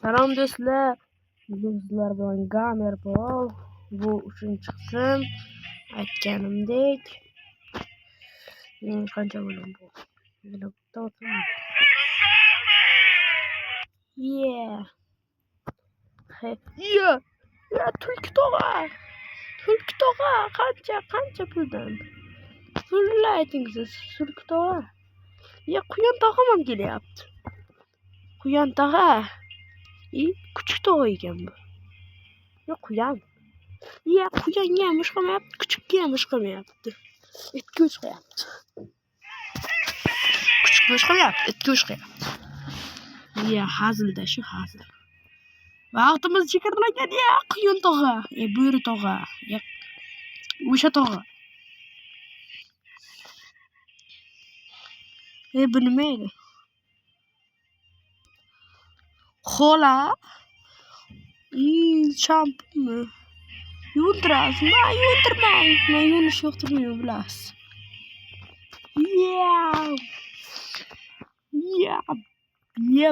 Salom do'stlar. Bugun sizlar bilan Gamer Pro. Bu 3-chi qism. Aytganimdek, qancha bo'lim bu? Tulki tog'a. Qancha puldan? Pulni ayting siz, Tulki tog'a. Quyon tog'am ham kelyapti. Quyon tog'a. Kuchuk tog'a ekan bu. Quyon. Quyonga ham ish qilmayapti, kuchukka ham ish qilmayapti. Itga ish qilyapti. Kuchukka ish qilyapti, itga ish qilyapti. Hazilda shu hazil. Vaqtimiz chegaralangan, Quyon tog'a, bo'ri tog'a, o'sha tog'a. Bu nima edi? Xola? Shampunmi? Yuvintirasizmi? Yuvintirmang. Men yuvinish yoqtirmayman, bilasiz.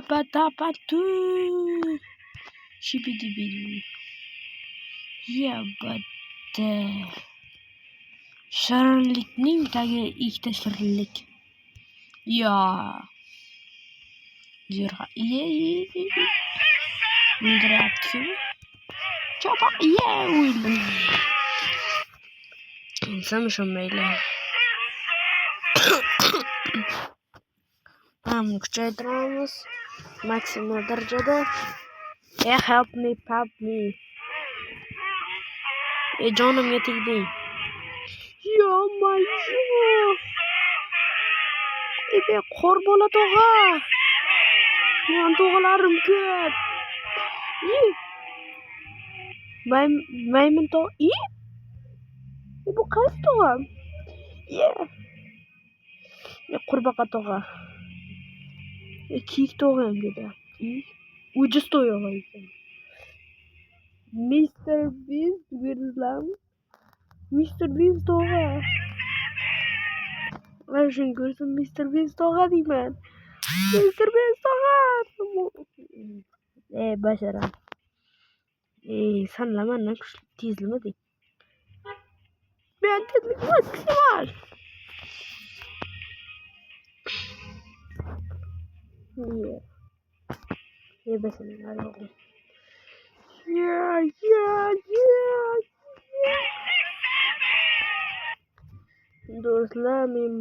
Patapatu. Shibidi-bidi. Bada. Shirinlikning tagi ikkita shirinlik. Zo'rg'a. Undiryapti. Chopa. O'ldim. Insam ishonmaydi. Hamni kuchaytiramiz. Maksimal darajada. Help me. Jonimga tegding. Qor bola tog'a. Tog'alarim ko'p. Maymun tog'a. Bu qaysi tog'a? Qurbaqa tog'a. Kiyik tog'a ham kelyapti. Ujiz tog'a ekan. Mr. Beast ko'rdingizmi? Mr. Beast tog'a. Mana shuni ko'rsam Mr. Beast tog'a deyman. Mr. Beast tog'a. Basharam. Sanla mendan kuchli tezlimading. Men tezlik maksimal. Basharam. Do'stlar, men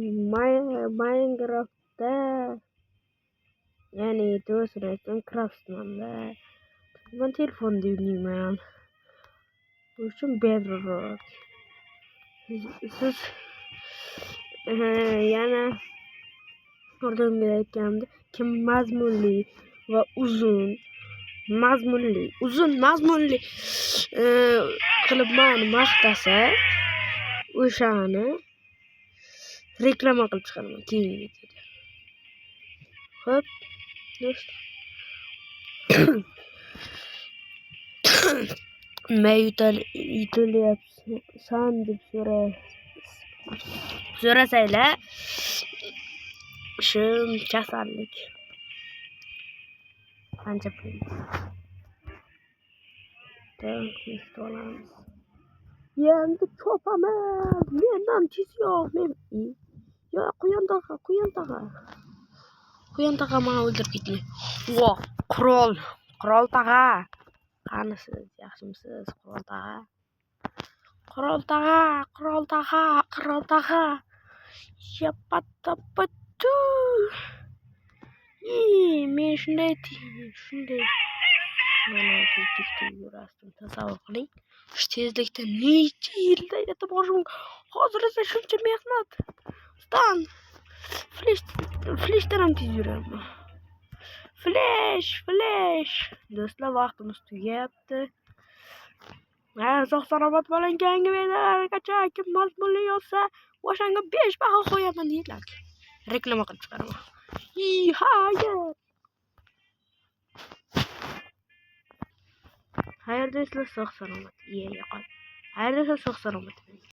Minecraftda, ya'ni to'g'risini aytsam, Craftsman'da men telefonda o'ynayman. Bu uchun Bedrock. Siz yana oldingi aytganimdek, kim mazmunli va uzun qilib meni maqtasa, o'shani reklama qilib chiqaraman keyingi videoda. Xo'p, do'stlar. Men yutilyapsan deb so'rasanglar, shu kasallik. Qancha pul? Endi chopamiz. Mendan tezroq. Quyon tog'a meni o'ldirib ketdi. Qirol tog'a. Qani siz, yaxshimisiz, Qirol tog'a. Yapatapatu. Men shunday mana tezlikda yurasdim. Tasavvur qiling. Shu tezlikda necha yilda yetib borishim mumkin. Hozir esa shuncha mehnat. Flashdan ham tez yuraman. Flash. Do'stlar, vaqtimiz tugayapti. Sog' salomat bo'ling. Keyingi videolargacha kim mazmunli yozsa, o'shanga 5 baho qo'yaman deydilar. Reklama qilib chiqaraman. Xayr do'stlar, sog' salomat. Xayr do'stlar, sog' salomat.